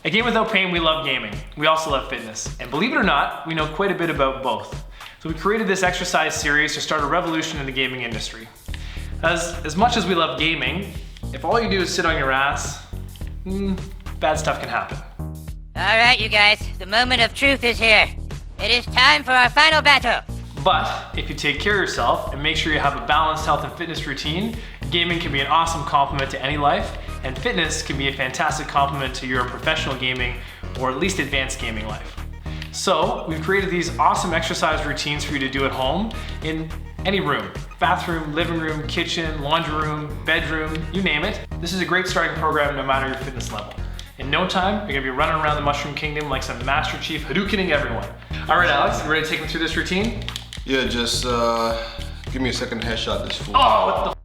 At Game Without Pain, we love gaming. We also love fitness. And believe it or not, we know quite a bit about both. So we created this exercise series to start a revolution in the gaming industry. As much as we love gaming, if all you do is sit on your ass, bad stuff can happen. All right, you guys, the moment of truth is here. It is time for our final battle. But if you take care of yourself and make sure you have a balanced health and fitness routine, gaming can be an awesome complement to any life, and fitness can be a fantastic complement to your professional gaming or at least advanced gaming life. So we've created these awesome exercise routines for you to do at home in any room. Bathroom, living room, kitchen, laundry room, bedroom, you name it. This is a great starting program no matter your fitness level. In no time, you're gonna be running around the Mushroom Kingdom like some Master Chief Hadoukening everyone. All right, Alex, you ready to take me through this routine? Yeah, just give me a second to headshot this fool. Oh, what the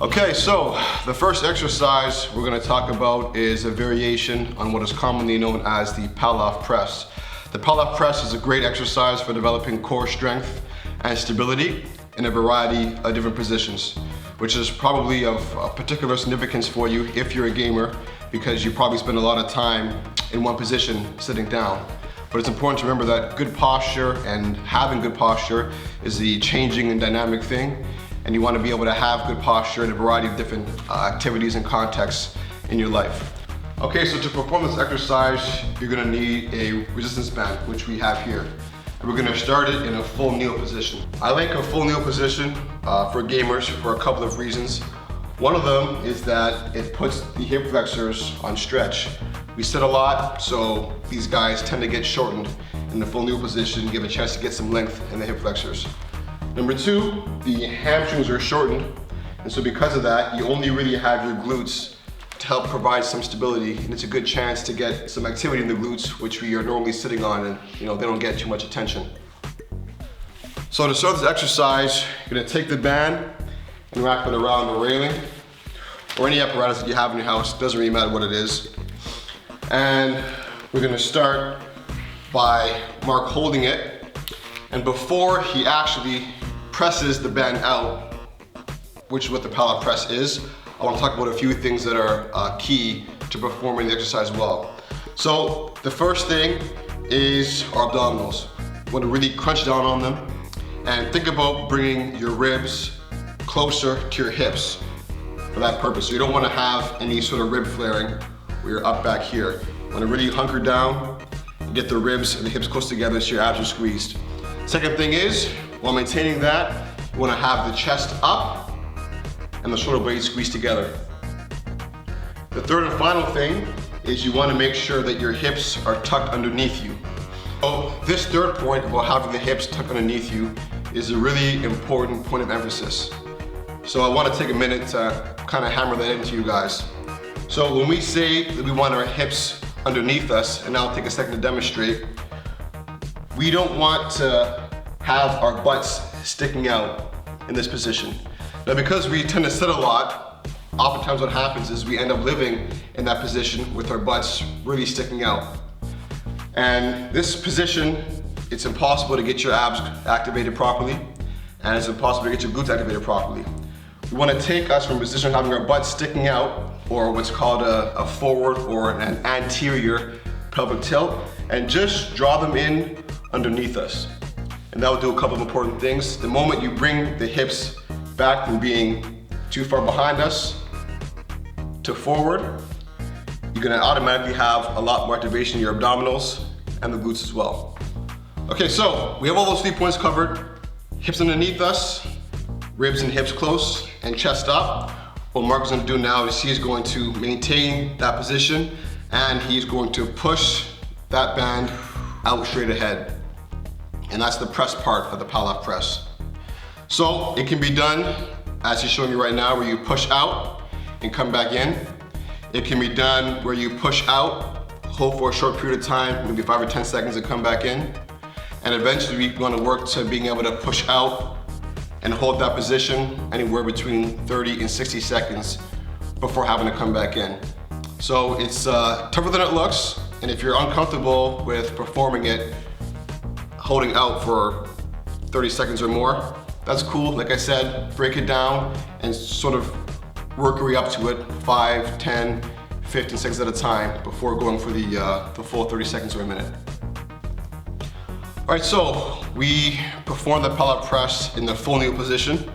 Okay, so the first exercise we're gonna talk about is a variation on what is commonly known as the Palof Press. The Palof Press is a great exercise for developing core strength and stability in a variety of different positions, which is probably of particular significance for you if you're a gamer, because you probably spend a lot of time in one position sitting down. But it's important to remember that good posture and having good posture is the changing and dynamic thing, and you want to be able to have good posture in a variety of different activities and contexts in your life. Okay, so to perform this exercise, you're gonna need a resistance band, which we have here. And we're gonna start it in a full kneel position. I like a full kneel position for gamers for a couple of reasons. One of them is that it puts the hip flexors on stretch. We sit a lot, so these guys tend to get shortened in the full kneel position, give a chance to get some length in the hip flexors. Number two, the hamstrings are shortened, and so because of that, you only really have your glutes to help provide some stability, and it's a good chance to get some activity in the glutes, which we are normally sitting on, and they don't get too much attention. So to start this exercise, you're gonna take the band and wrap it around the railing, or any apparatus that you have in your house, doesn't really matter what it is. And we're gonna start by Mark holding it, and before he actually presses the band out, which is what the Palof Press is, I want to talk about a few things that are key to performing the exercise well. So the first thing is our abdominals. You want to really crunch down on them and think about bringing your ribs closer to your hips for that purpose. So you don't want to have any sort of rib flaring where you're up back here. You want to really hunker down and get the ribs and the hips close together so your abs are squeezed. Second thing is, while maintaining that, you want to have the chest up and the shoulder blades squeezed together. The third and final thing is you want to make sure that your hips are tucked underneath you. So this third point about having the hips tucked underneath you is a really important point of emphasis. So I want to take a minute to kind of hammer that into you guys. So when we say that we want our hips underneath us, and I'll take a second to demonstrate, we don't want to have our butts sticking out in this position. Now because we tend to sit a lot, oftentimes what happens is we end up living in that position with our butts really sticking out. And this position, it's impossible to get your abs activated properly, and it's impossible to get your glutes activated properly. We want to take us from a position of having our butts sticking out, or what's called a forward or an anterior pelvic tilt, and just draw them in underneath us. And that will do a couple of important things. The moment you bring the hips back from being too far behind us to forward, you're gonna automatically have a lot more activation in your abdominals and the glutes as well. Okay, so we have all those 3 points covered. Hips underneath us, ribs and hips close, and chest up. What Mark is gonna do now is he's going to maintain that position, and he's going to push that band out straight ahead. And that's the press part of the Palof Press. So it can be done as he's showing you right now, where you push out and come back in. It can be done where you push out, hold for a short period of time, maybe 5 or 10 seconds, and come back in. And eventually we want to work to being able to push out and hold that position anywhere between 30 and 60 seconds before having to come back in. So it's tougher than it looks, and if you're uncomfortable with performing it, holding out for 30 seconds or more, that's cool. Like I said, break it down and sort of work your way up to it 5, 10, 15 seconds at a time before going for the full 30 seconds or a minute. All right, so we performed the Palof Press in the full kneel position.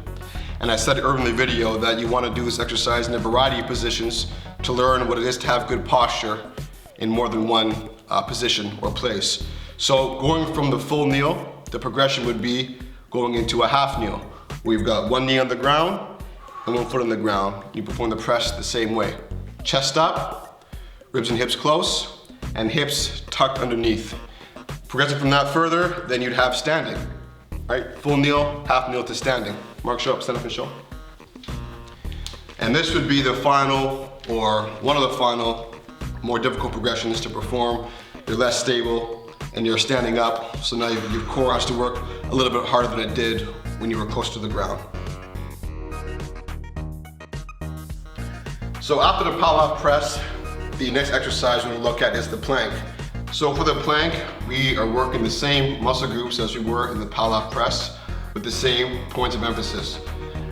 And I said earlier in the video that you want to do this exercise in a variety of positions to learn what it is to have good posture in more than one position or place. So going from the full kneel, the progression would be going into a half kneel. We've got one knee on the ground and one foot on the ground. You perform the press the same way. Chest up, ribs and hips close, and hips tucked underneath. Progressing from that further, then you'd have standing. Right? Full kneel, half kneel to standing. Mark, show up, stand up and show. And this would be the final, or one of the final, more difficult progressions to perform. You're less stable and you're standing up, so now your core has to work a little bit harder than it did when you were close to the ground. So after the Palof Press, the next exercise we're going to look at is the plank. So for the plank, we are working the same muscle groups as we were in the Palof Press with the same points of emphasis.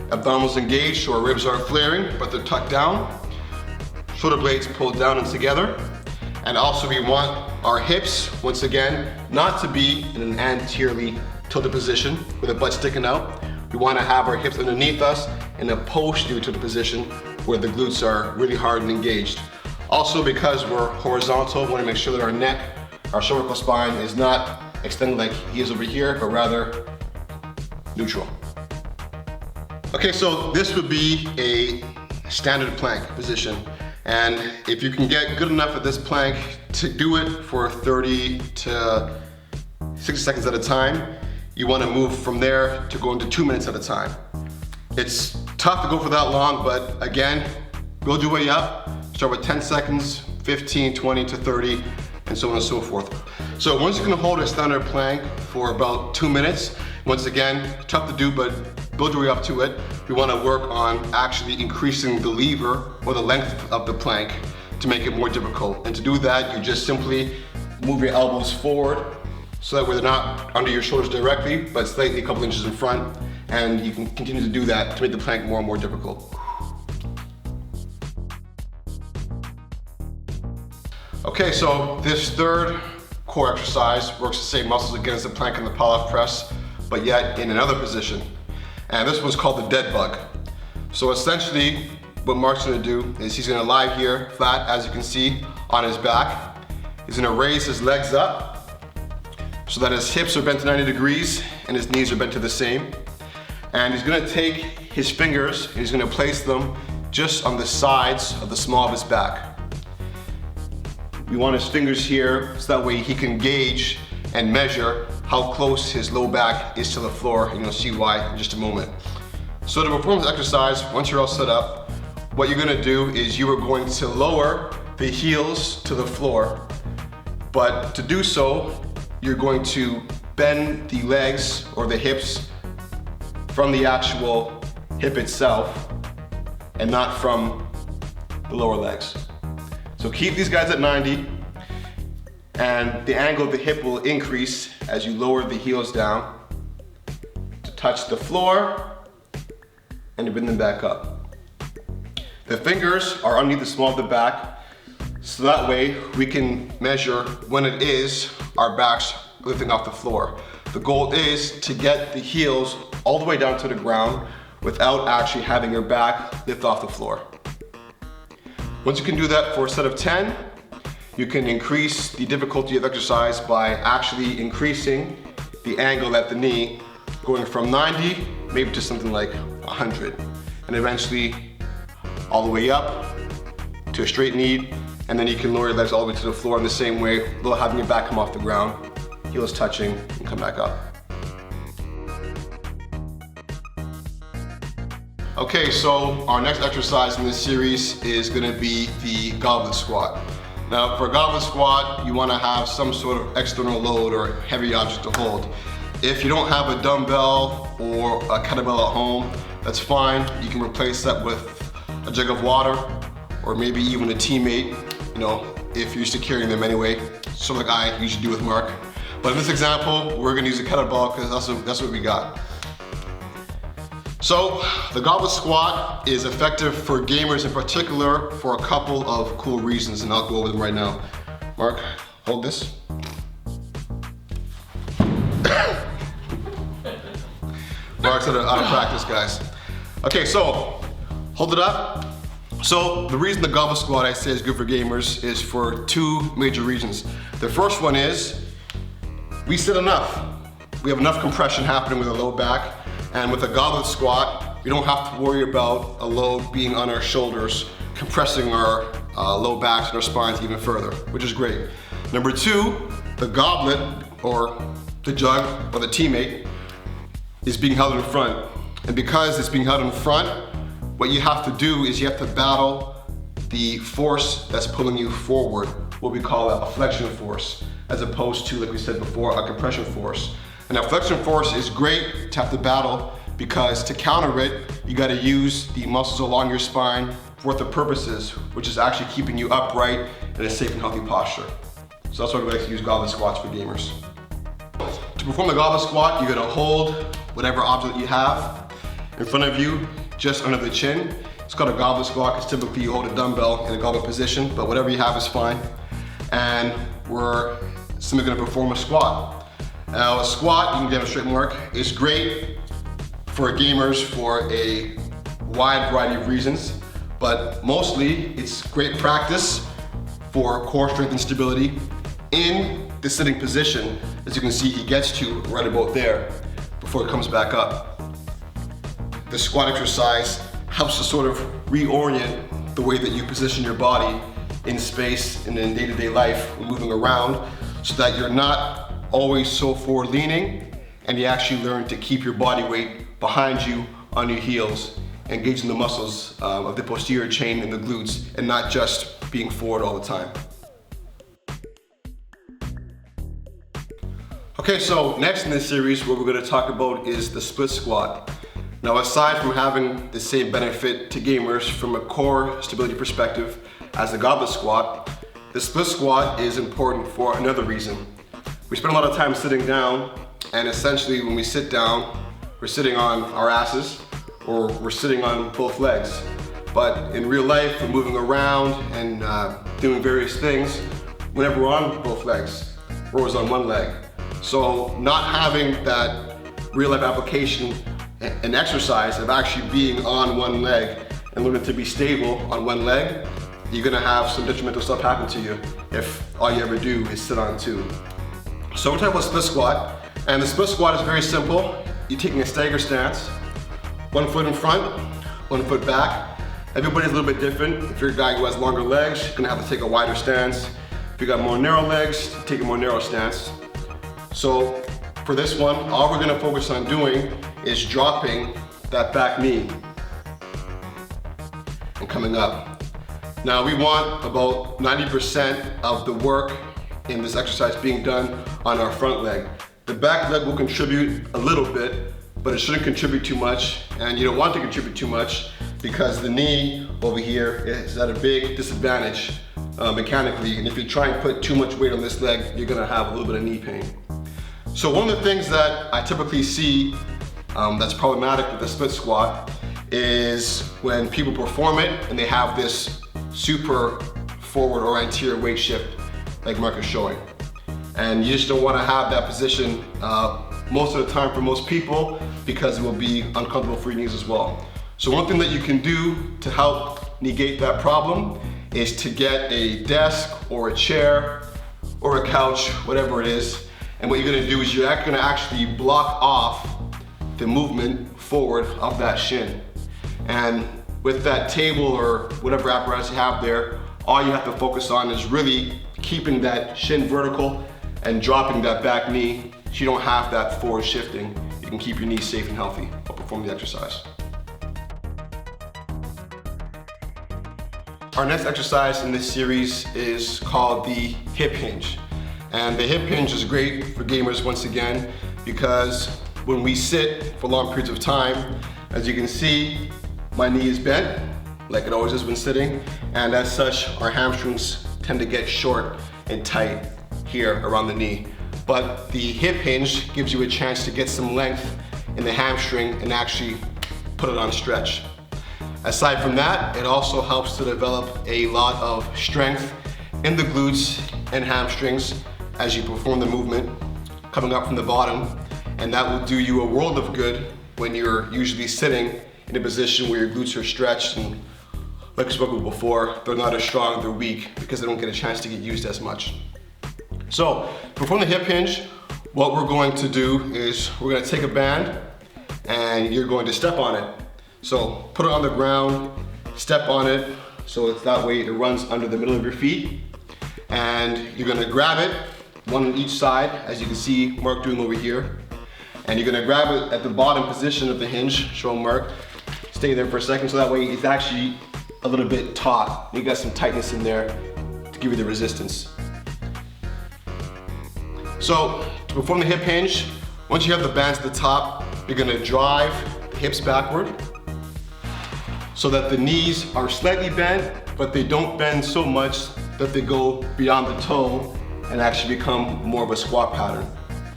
Abdominals engaged so our ribs aren't flaring, but they're tucked down. Shoulder blades pulled down and together. And also we want our hips, once again, not to be in an anteriorly tilted position with the butt sticking out. We want to have our hips underneath us in a posterior tilted position where the glutes are really hard and engaged. Also, because we're horizontal, we want to make sure that our neck, our cervical spine is not extended like he is over here, but rather neutral. Okay, so this would be a standard plank position. And if you can get good enough at this plank to do it for 30 to 60 seconds at a time, you want to move from there to going to 2 minutes at a time. It's tough to go for that long, but again, build your way up. Start with 10 seconds, 15, 20 to 30, and so on and so forth. So once you can hold a standard plank for about 2 minutes, once again, tough to do, but build your way up to it. We want to work on actually increasing the lever or the length of the plank to make it more difficult. And to do that, you just simply move your elbows forward so that way they're not under your shoulders directly, but slightly a couple inches in front. And you can continue to do that to make the plank more and more difficult. Okay, so this third core exercise works the same muscles against the plank and the Palof Press, but yet in another position. And this one's called the Deadbug. So essentially, what Mark's gonna do is he's gonna lie here flat, as you can see, on his back. He's gonna raise his legs up so that his hips are bent to 90 degrees and his knees are bent to the same. And he's gonna take his fingers and he's gonna place them just on the sides of the small of his back. We want his fingers here so that way he can gauge and measure how close his low back is to the floor, and you'll see why in just a moment. So to perform this exercise, once you're all set up, what you're gonna do is you are going to lower the heels to the floor, but to do so, you're going to bend the legs or the hips from the actual hip itself and not from the lower legs. So keep these guys at 90, and the angle of the hip will increase as you lower the heels down to touch the floor and you bring them back up. The fingers are underneath the small of the back, so that way we can measure when it is our backs lifting off the floor. The goal is to get the heels all the way down to the ground without actually having your back lift off the floor. Once you can do that for a set of 10, you can increase the difficulty of exercise by actually increasing the angle at the knee, going from 90 maybe to something like 100, and eventually all the way up to a straight knee, and then you can lower your legs all the way to the floor in the same way, without having your back come off the ground, heels touching, and come back up. Okay, so our next exercise in this series is gonna be the Goblet Squat. Now, for a Goblet Squat, you wanna have some sort of external load or heavy object to hold. If you don't have a dumbbell or a kettlebell at home, that's fine. You can replace that with a jug of water or maybe even a teammate, you know, if you're used to carrying them anyway, sort of like I usually do with Mark. But in this example, we're gonna use a kettlebell because that's what we got. So the Goblet Squat is effective for gamers in particular for a couple of cool reasons, and I'll go over them right now. Mark, hold this. Mark's out of practice, guys. Okay, so hold it up. So the reason the Goblet Squat I say is good for gamers is for two major reasons. The first one is we sit enough. We have enough compression happening with the low back, and with a Goblet Squat, we don't have to worry about a load being on our shoulders, compressing our low backs and our spines even further, which is great. Number two, the goblet, or the jug, or the teammate, is being held in front. And because it's being held in front, what you have to do is you have to battle the force that's pulling you forward, what we call a flexion force, as opposed to, like we said before, a compression force. And that flexion force is great to have to battle, because to counter it, you gotta use the muscles along your spine for what the purpose is, which is actually keeping you upright in a safe and healthy posture. So that's why we like to use goblet squats for gamers. To perform the goblet squat, you're gonna hold whatever object you have in front of you, just under the chin. It's called a goblet squat because typically you hold a dumbbell in a goblet position, but whatever you have is fine. And we're simply gonna perform a squat. Now a squat, you can demonstrate, Mark, is great for gamers for a wide variety of reasons, but mostly it's great practice for core strength and stability in the sitting position. As you can see, he gets to right about there before it comes back up. The squat exercise helps to sort of reorient the way that you position your body in space and in day-to-day life when moving around, so that you're not always so forward leaning, and you actually learn to keep your body weight behind you on your heels, engaging the muscles of the posterior chain and the glutes, and not just being forward all the time. Okay, so next in this series, what we're gonna talk about is the split squat. Now, aside from having the same benefit to gamers from a core stability perspective as the goblet squat, the split squat is important for another reason. We spend a lot of time sitting down, and essentially when we sit down, we're sitting on our asses, or we're sitting on both legs. But in real life, we're moving around and doing various things. Whenever we're on both legs, we're always on one leg. So not having that real life application and exercise of actually being on one leg and learning to be stable on one leg, you're gonna have some detrimental stuff happen to you if all you ever do is sit on two. So we're talking about split squat, and the split squat is very simple. You're taking a stagger stance, 1 foot in front, 1 foot back. Everybody's a little bit different. If you're a guy who has longer legs, you're gonna have to take a wider stance. If you got more narrow legs, take a more narrow stance. So for this one, all we're gonna focus on doing is dropping that back knee and coming up. Now we want about 90% of the work in this exercise being done on our front leg. The back leg will contribute a little bit, but it shouldn't contribute too much, and you don't want to contribute too much because the knee over here is at a big disadvantage mechanically, and if you try and put too much weight on this leg, you're gonna have a little bit of knee pain. So one of the things that I typically see that's problematic with the split squat is when people perform it and they have this super forward or anterior weight shift like Mark is showing. And you just don't want to have that position most of the time for most people, because it will be uncomfortable for your knees as well. So one thing that you can do to help negate that problem is to get a desk or a chair or a couch, whatever it is. And what you're gonna do is you're gonna actually block off the movement forward of that shin. And with that table or whatever apparatus you have there, all you have to focus on is really keeping that shin vertical and dropping that back knee so you don't have that forward shifting. You can keep your knees safe and healthy while performing the exercise. Our next exercise in this series is called the hip hinge. And the hip hinge is great for gamers once again, because when we sit for long periods of time, as you can see, my knee is bent, like it always is when sitting, and as such, our hamstrings tend to get short and tight here around the knee. But the hip hinge gives you a chance to get some length in the hamstring and actually put it on stretch. Aside from that, it also helps to develop a lot of strength in the glutes and hamstrings as you perform the movement coming up from the bottom, and that will do you a world of good when you're usually sitting in a position where your glutes are stretched, and like I spoke about before, they're not as strong, they're weak because they don't get a chance to get used as much. So, perform the hip hinge. What we're going to do is we're going to take a band and you're going to step on it. So put it on the ground, step on it, so it's that way it runs under the middle of your feet. And you're gonna grab it, one on each side, as you can see Mark doing over here. And you're gonna grab it at the bottom position of the hinge, show Mark. Stay there for a second, so that way it's actually a little bit taut. You got some tightness in there to give you the resistance. So to perform the hip hinge, once you have the bands at the top, you're gonna drive the hips backward so that the knees are slightly bent, but they don't bend so much that they go beyond the toe and actually become more of a squat pattern.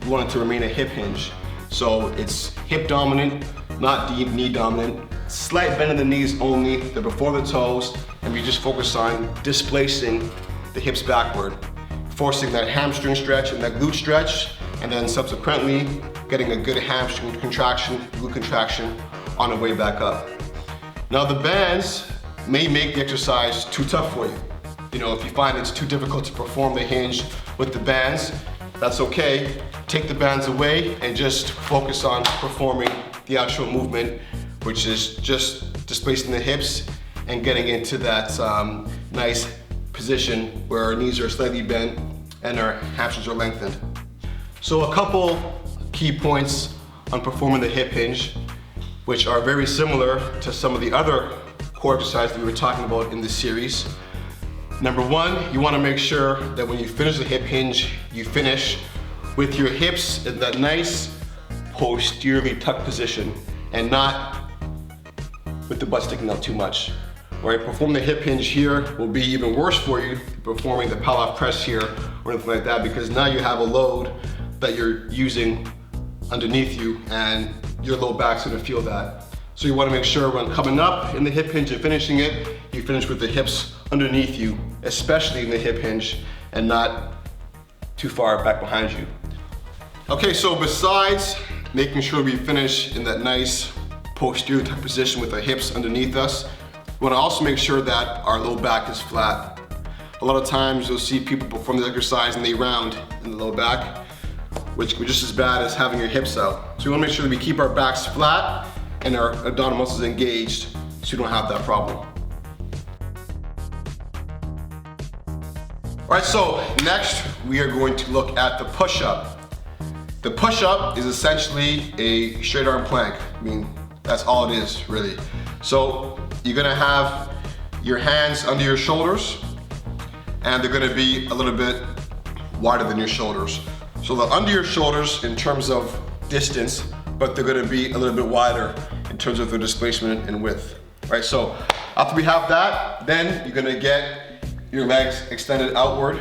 You want it to remain a hip hinge. So it's hip dominant, not knee dominant. Slight bend in the knees only, they're before the toes, and we just focus on displacing the hips backward, forcing that hamstring stretch and that glute stretch, and then subsequently getting a good hamstring contraction, glute contraction on the way back up. Now the bands may make the exercise too tough for you. You know, if you find it's too difficult to perform the hinge with the bands, that's okay. Take the bands away and just focus on performing the actual movement, which is just displacing the hips and getting into that nice position where our knees are slightly bent and our hamstrings are lengthened. So a couple key points on performing the hip hinge, which are very similar to some of the other core exercises that we were talking about in this series. Number one, you want to make sure that when you finish the hip hinge, you finish with your hips in that nice posteriorly tucked position and not with the butt sticking out too much. Right, performing the hip hinge here will be even worse for you than performing the Palof Press here or anything like that, because now you have a load that you're using underneath you and your low back's gonna feel that. So you wanna make sure when coming up in the hip hinge and finishing it, you finish with the hips underneath you, especially in the hip hinge, and not too far back behind you. Okay, so besides making sure we finish in that nice posterior type position with our hips underneath us, we wanna also make sure that our low back is flat. A lot of times you'll see people perform this exercise and they round in the low back, which is just as bad as having your hips out. So we wanna make sure that we keep our backs flat and our abdominal muscles engaged so you don't have that problem. All right, so next we are going to look at the push-up. The push-up is essentially a straight arm plank. I mean, that's all it is, really. So you're gonna have your hands under your shoulders and they're gonna be a little bit wider than your shoulders. So they're under your shoulders in terms of distance, but they're gonna be a little bit wider in terms of their displacement and width. Right, so after we have that, then you're gonna get your legs extended outward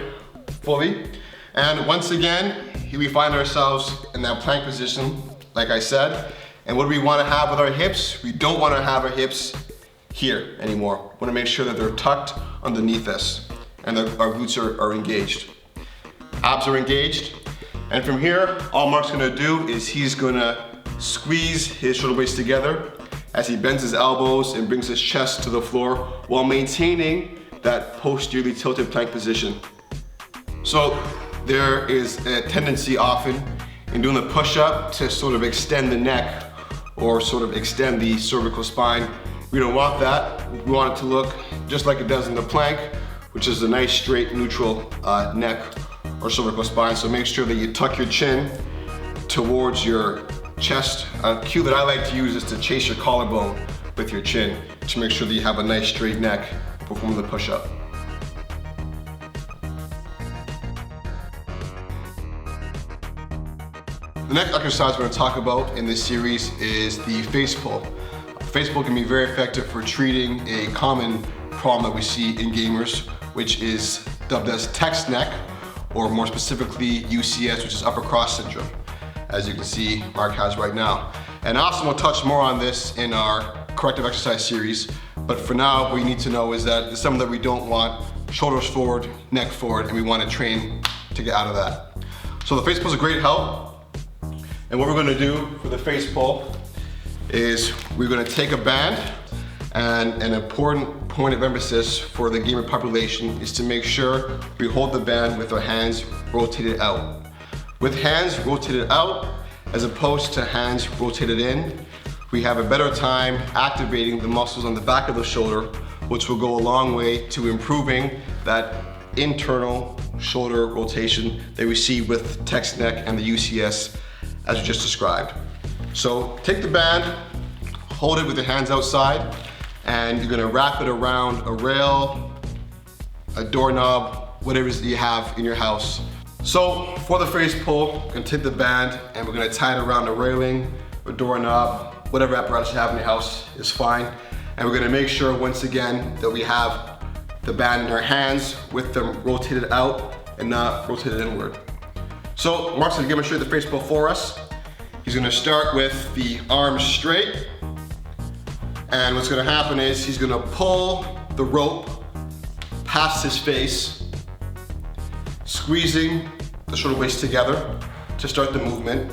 fully. And once again, here we find ourselves in that plank position, like I said. And what do we wanna have with our hips? We don't wanna have our hips here anymore. We wanna make sure that they're tucked underneath us and that our glutes are engaged. Abs are engaged. And from here, all Mark's gonna do is he's gonna squeeze his shoulder blades together as he bends his elbows and brings his chest to the floor while maintaining that posteriorly tilted plank position. So there is a tendency often in doing the push-up to sort of extend the neck or sort of extend the cervical spine. We don't want that. We want it to look just like it does in the plank, which is a nice straight neutral neck or cervical spine. So make sure that you tuck your chin towards your chest. A cue that I like to use is to chase your collarbone with your chin to make sure that you have a nice straight neck performing the push-up. The next exercise we're going to talk about in this series is the face pull. Face pull can be very effective for treating a common problem that we see in gamers, which is dubbed as text neck, or more specifically UCS, which is upper cross syndrome, as you can see Mark has right now. And Austin will touch more on this in our corrective exercise series, but for now, what you need to know is that it's something that we don't want: shoulders forward, neck forward, and we want to train to get out of that. So the face pull is a great help. And what we're gonna do for the face pull is we're gonna take a band, and an important point of emphasis for the gamer population is to make sure we hold the band with our hands rotated out. With hands rotated out, as opposed to hands rotated in, we have a better time activating the muscles on the back of the shoulder, which will go a long way to improving that internal shoulder rotation that we see with text neck and the UCS as we just described. So take the band, hold it with your hands outside, and you're gonna wrap it around a rail, a doorknob, whatever it is that you have in your house. So for the face pull, we're gonna take the band and we're gonna tie it around a railing, a doorknob, whatever apparatus you have in your house is fine. And we're gonna make sure, once again, that we have the band in our hands with them rotated out and not rotated inward. So Mark's gonna demonstrate the face pull for us. He's gonna start with the arms straight. And what's gonna happen is he's gonna pull the rope past his face, squeezing the shoulder blades together to start the movement.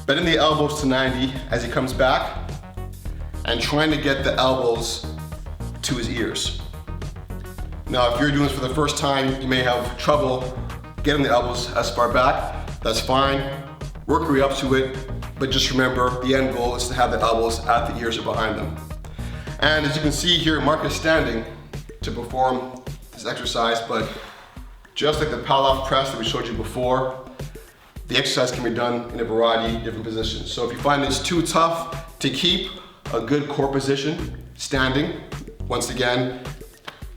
Bending the elbows to 90 as he comes back, and trying to get the elbows to his ears. Now, if you're doing this for the first time, you may have trouble getting the elbows as far back. That's fine. Work your way up to it. But just remember, the end goal is to have the elbows at the ears or behind them. And as you can see here, Mark is standing to perform this exercise, but just like the Palof Press that we showed you before, the exercise can be done in a variety of different positions. So if you find it's too tough to keep a good core position, standing, once again,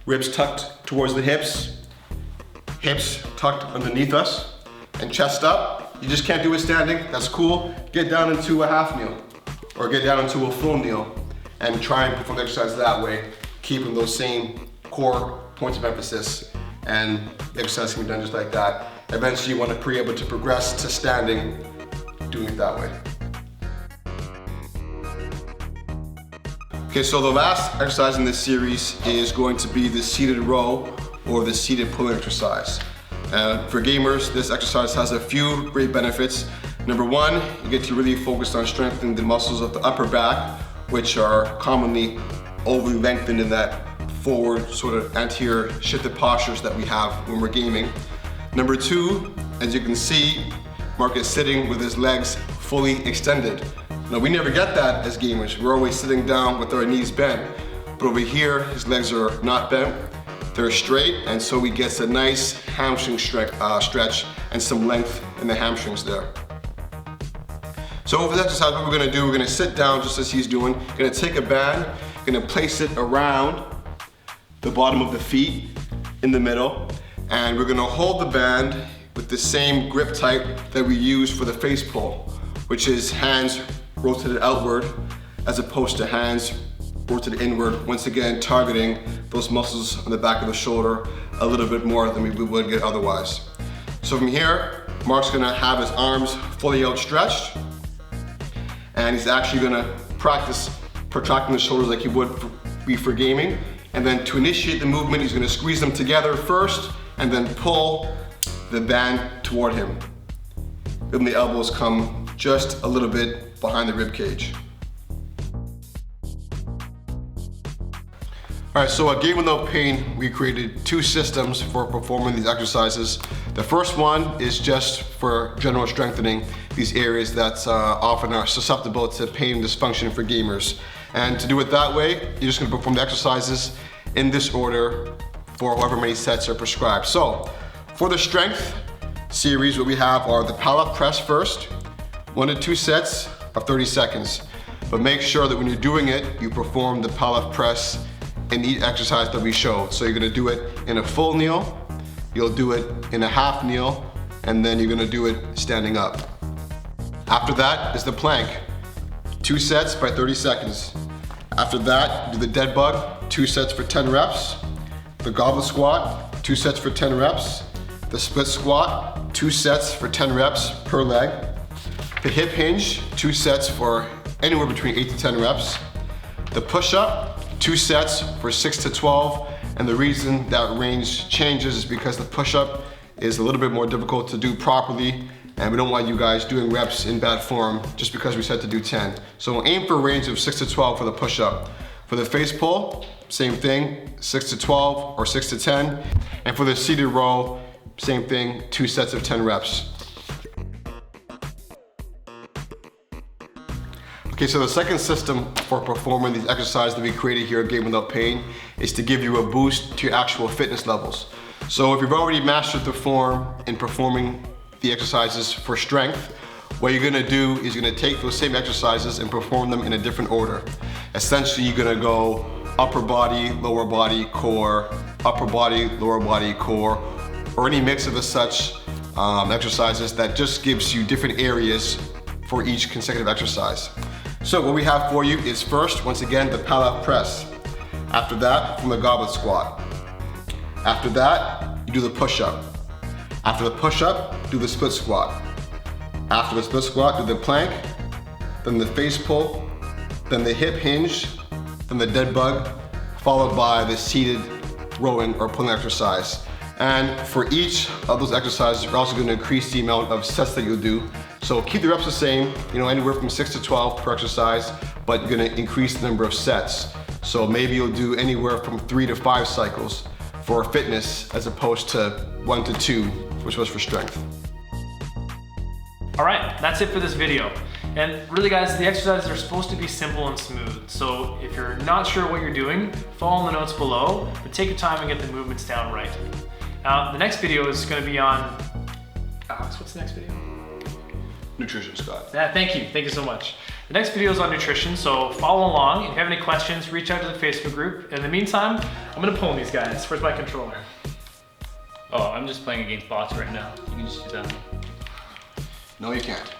ribs tucked towards the hips, hips tucked underneath us, and chest up. You just can't do it standing, that's cool. Get down into a half kneel, or get down into a full kneel, and try and perform the exercise that way, keeping those same core points of emphasis, and the exercise can be done just like that. Eventually you want to be able to progress to standing, doing it that way. Okay, so the last exercise in this series is going to be the seated row, or the seated pulling exercise. For gamers, this exercise has a few great benefits. Number one, you get to really focus on strengthening the muscles of the upper back, which are commonly overly lengthened in that forward, sort of anterior shifted postures that we have when we're gaming. Number two, as you can see, Mark is sitting with his legs fully extended. Now, we never get that as gamers. We're always sitting down with our knees bent. But over here, his legs are not bent. They're straight, and so he gets a nice hamstring stretch and some length in the hamstrings there. So for this exercise, what we're gonna do, we're gonna sit down just as he's doing. We're gonna take a band, we're gonna place it around the bottom of the feet in the middle, and we're gonna hold the band with the same grip type that we use for the face pull, which is hands rotated outward as opposed to hands rotated inward, once again targeting those muscles on the back of the shoulder a little bit more than we would get otherwise. So from here, Mark's gonna have his arms fully outstretched, and he's actually gonna practice protracting the shoulders like he would be for gaming. And then to initiate the movement, he's gonna squeeze them together first and then pull the band toward him. Then the elbows come just a little bit behind the rib cage. All right, so at Game Without Pain, we created two systems for performing these exercises. The first one is just for general strengthening these areas that often are susceptible to pain and dysfunction for gamers. And to do it that way, you're just gonna perform the exercises in this order for however many sets are prescribed. So, for the strength series, what we have are the Palof Press first, 1 to 2 sets of 30 seconds. But make sure that when you're doing it, you perform the Palof Press in each exercise that we showed. So you're gonna do it in a full kneel, you'll do it in a half kneel, and then you're gonna do it standing up. After that is the plank, 2 sets by 30 seconds. After that, do the Deadbug, 2 sets for 10 reps. The Goblet Squat, 2 sets for 10 reps. The Split Squat, 2 sets for 10 reps per leg. The hip hinge, 2 sets for anywhere between 8 to 10 reps. The push-up, 2 sets for 6 to 12. And the reason that range changes is because the push-up is a little bit more difficult to do properly, and we don't want you guys doing reps in bad form just because we said to do 10. So aim for a range of 6 to 12 for the push-up. For the face pull, same thing, 6 to 12 or 6 to 10. And for the seated row, same thing, 2 sets of 10 reps. Okay, so the second system for performing these exercises that we created here at Game Without Pain is to give you a boost to your actual fitness levels. So if you've already mastered the form in performing the exercises for strength, what you're gonna do is you're gonna take those same exercises and perform them in a different order. Essentially, you're gonna go upper body, lower body, core, upper body, lower body, core, or any mix of the such exercises that just gives you different areas for each consecutive exercise. So what we have for you is first, once again, the Palof Press. After that, from the Goblet Squat. After that, you do the push-up. After the push-up, do the split squat. After the split squat, do the plank, then the face pull, then the hip hinge, then the dead bug, followed by the seated rowing or pulling exercise. And for each of those exercises, you're also gonna increase the amount of sets that you'll do. So keep the reps the same, anywhere from 6 to 12 per exercise, but you're gonna increase the number of sets. So maybe you'll do anywhere from 3 to 5 cycles for fitness as opposed to 1 to 2, which was for strength. All right, that's it for this video. And really guys, the exercises are supposed to be simple and smooth. So if you're not sure what you're doing, follow the notes below, but take your time and get the movements down right. Now, the next video is gonna be on, Alex, what's the next video? Nutrition, Scott. Yeah, thank you so much. The next video is on nutrition, so follow along. If you have any questions, reach out to the Facebook group. In the meantime, I'm gonna pull these guys. Where's my controller? Oh, I'm just playing against bots right now. You can just do that. No, you can't.